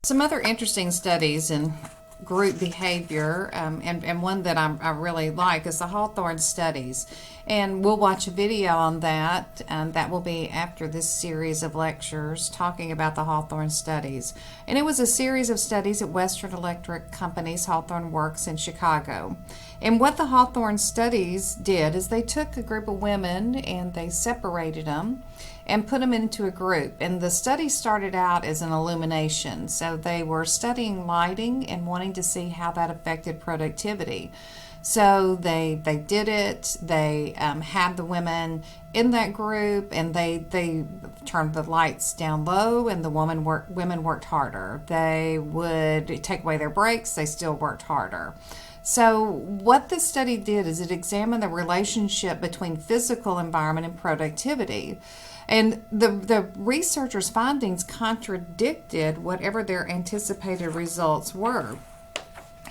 Some other interesting studies in group behavior, and one that I really like is the Hawthorne studies. And we'll watch a video on that, and that will be after this series of lectures talking about the Hawthorne studies. And it was a series of studies at Western Electric Company's Hawthorne Works in Chicago. And what the Hawthorne studies did is they took a group of women and they separated them and put them into a group. And the study started out as an illumination. So they were studying lighting and wanting to see how that affected productivity. So they did it. They had the women in that group, and they turned the lights down low, and the women worked harder. They would take away their breaks. They still worked harder. So what this study did is it examined the relationship between physical environment and productivity. And the researchers' findings contradicted whatever their anticipated results were.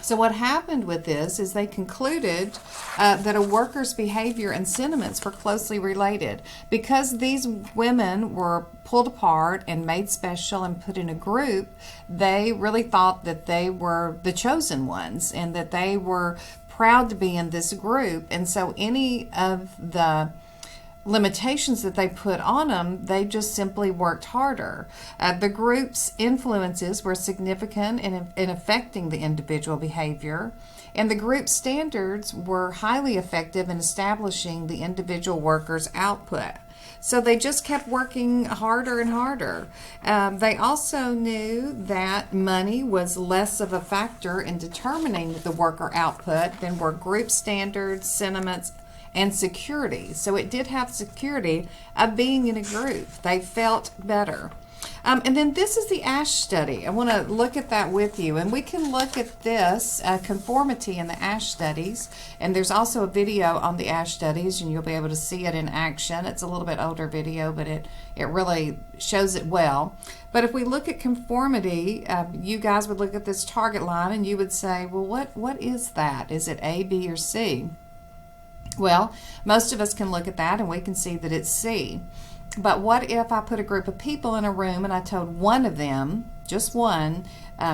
So what happened with this is they concluded that a worker's behavior and sentiments were closely related. Because these women were pulled apart and made special and put in a group, they really thought that they were the chosen ones and that they were proud to be in this group. And so any of the limitations that they put on them, they just simply worked harder. The group's influences were significant in affecting the individual behavior, and the group standards were highly effective in establishing the individual worker's output. So they just kept working harder and harder. They also knew that money was less of a factor in determining the worker output than were group standards, sentiments, and security. So it did have security of being in a group. They felt better. And then this is the Asch study. I want to look at that with you. And we can look at this conformity in the Asch studies. And there's also a video on the Asch studies, and you'll be able to see it in action. It's a little bit older video, but it really shows it well. But if we look at conformity, you guys would look at this target line and you would say, well, what is that? Is it A, B, or C? Well, most of us can look at that and we can see that it's C. But what if I put a group of people in a room and I told one of them, just one,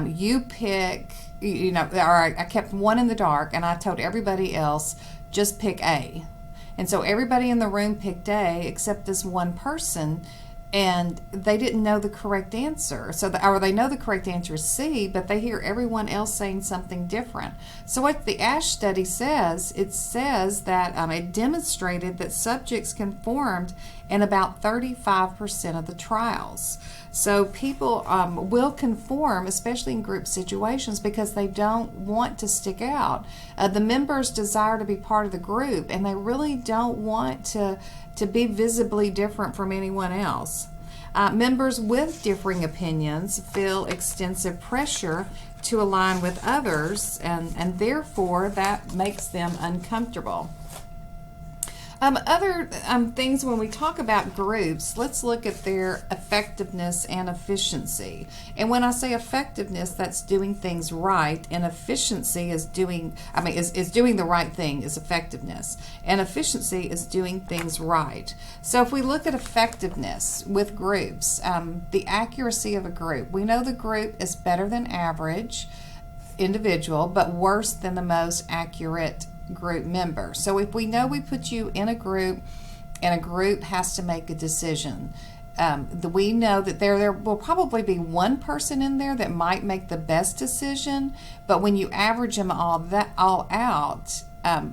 you pick, or I kept one in the dark and I told everybody else, just pick A. And so everybody in the room picked A except this one person, and they didn't know the correct answer. Or they know the correct answer is C, but they hear everyone else saying something different. So what the Asch study says, it says that it demonstrated that subjects conformed in about 35% of the trials. So people will conform, especially in group situations, because they don't want to stick out. The members desire to be part of the group, and they really don't want to be visibly different from anyone else. Members with differing opinions feel extensive pressure to align with others, and therefore that makes them uncomfortable. Other things when we talk about groups, let's look at their effectiveness and efficiency. And when I say effectiveness, that's doing things right, and efficiency is doing the right thing is effectiveness. And efficiency is doing things right. So if we look at effectiveness with groups, the accuracy of a group, we know the group is better than average individual, but worse than the most accurate group member. So if we know we put you in a group and a group has to make a decision, we know that there will probably be one person in there that might make the best decision, but when you average them all out,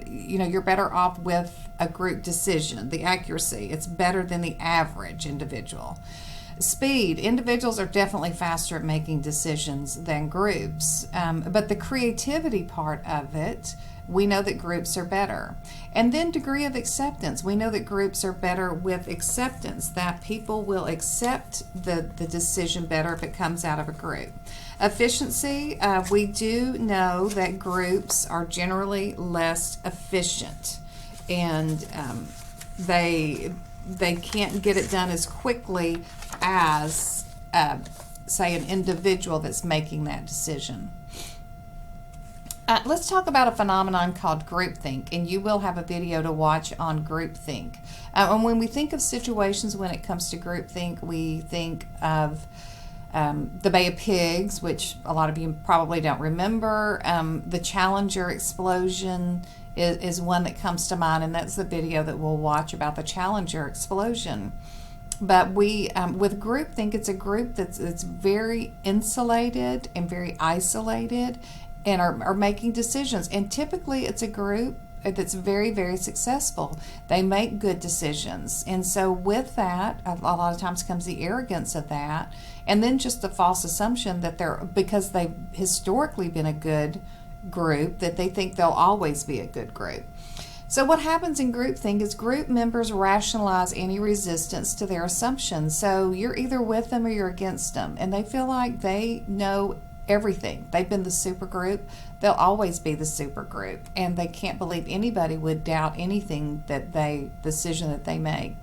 you're better off with a group decision. The accuracy, it's better than the average individual. Speed, individuals are definitely faster at making decisions than groups, but the creativity part of it, we know that groups are better. And then degree of acceptance. We know that groups are better with acceptance, that people will accept the decision better if it comes out of a group. Efficiency, we do know that groups are generally less efficient, and they can't get it done as quickly as, say, an individual that's making that decision. Let's talk about a phenomenon called groupthink, and you will have a video to watch on groupthink. And when we think of situations when it comes to groupthink, we think of the Bay of Pigs, which a lot of you probably don't remember. The Challenger explosion is one that comes to mind, and that's the video that we'll watch about the Challenger explosion. But we, with Groupthink, it's a group that's very insulated and very isolated, and are making decisions. And typically, it's a group that's very, very successful. They make good decisions. And so with that, a lot of times comes the arrogance of that, and then just the false assumption that because they've historically been a good group, that they think they'll always be a good group. So what happens in groupthink is group members rationalize any resistance to their assumptions. So you're either with them or you're against them, and they feel like they know everything. They've been the super group. They'll always be the super group, and they can't believe anybody would doubt anything decision that they make.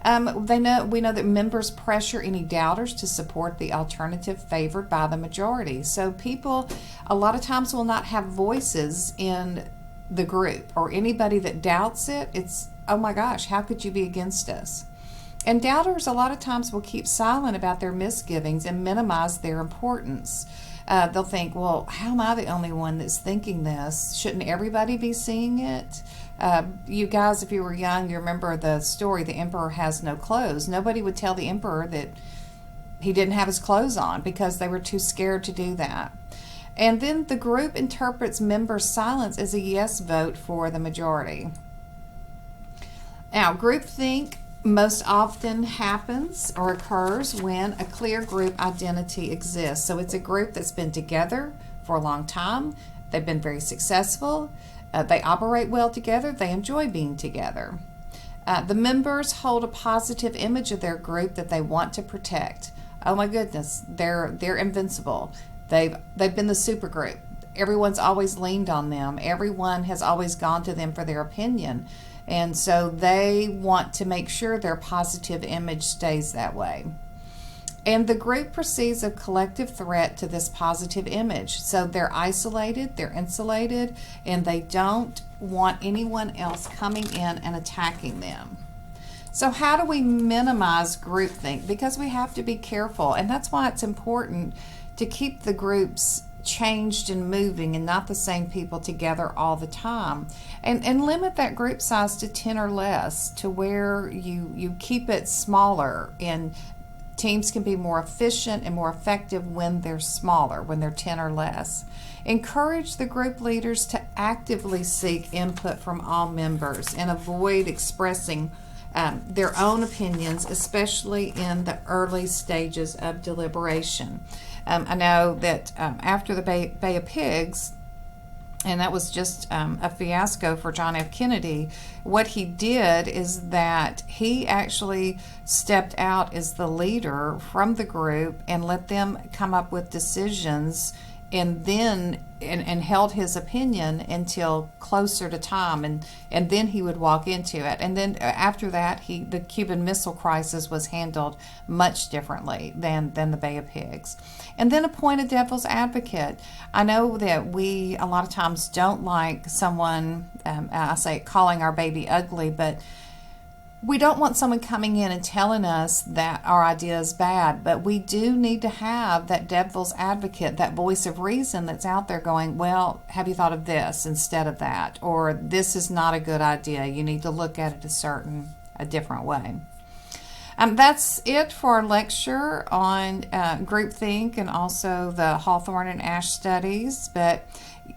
We know that members pressure any doubters to support the alternative favored by the majority. So people a lot of times will not have voices in the group, or anybody that doubts it. It's, oh my gosh, how could you be against us? And doubters a lot of times will keep silent about their misgivings and minimize their importance. They'll think, well, how am I the only one that's thinking this? Shouldn't everybody be seeing it? You guys, if you were young, you remember the story, The Emperor Has No Clothes. Nobody would tell the emperor that he didn't have his clothes on because they were too scared to do that. And then the group interprets members' silence as a yes vote for the majority. Now, groupthink most often happens or occurs when a clear group identity exists. So it's a group that's been together for a long time. They've been very successful. They operate well together. They enjoy being together. The members hold a positive image of their group that they want to protect. Oh my goodness, they're invincible. They've been the super group. Everyone's always leaned on them. Everyone has always gone to them for their opinion. And so they want to make sure their positive image stays that way. And the group perceives a collective threat to this positive image. So they're isolated, they're insulated, and they don't want anyone else coming in and attacking them. So how do we minimize groupthink? Because we have to be careful, and that's why it's important to keep the groups changed and moving and not the same people together all the time, and limit that group size to 10 or less, to where you keep it smaller, and teams can be more efficient and more effective when they're smaller, when they're 10 or less. Encourage the group leaders to actively seek input from all members and avoid expressing their own opinions, especially in the early stages of deliberation. I know that after the Bay of Pigs, and that was just a fiasco for John F. Kennedy, what he did is that he actually stepped out as the leader from the group and let them come up with decisions, and then and held his opinion until closer to time, and then he would walk into it. And then after that, the Cuban Missile Crisis was handled much differently than the Bay of Pigs. And then appoint a devil's advocate. I know that we a lot of times don't like someone, I say calling our baby ugly, but we don't want someone coming in and telling us that our idea is bad, but we do need to have that devil's advocate, that voice of reason that's out there going, well, have you thought of this instead of that? Or this is not a good idea. You need to look at it a different way. That's it for our lecture on groupthink and also the Hawthorne and Asch studies, but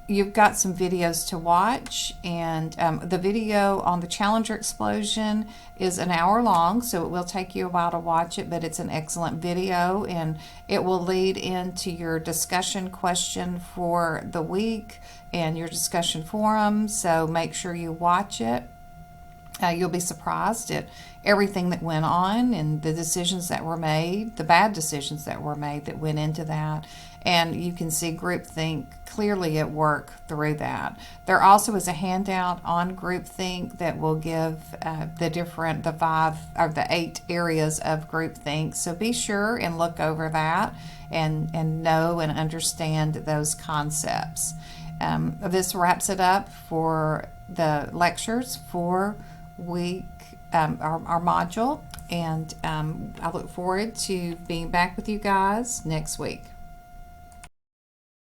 you've got some videos to watch, and the video on the Challenger explosion is an hour long, so it will take you a while to watch it, but it's an excellent video, and it will lead into your discussion question for the week and your discussion forum, so make sure you watch it. You'll be surprised at everything that went on and the decisions that were made, the bad decisions that were made that went into that. And you can see groupthink clearly at work through that. There also is a handout on groupthink that will give the 5 or the 8 areas of groupthink. So be sure and look over that and know and understand those concepts. This wraps it up for the lectures for week, our module. And I look forward to being back with you guys next week.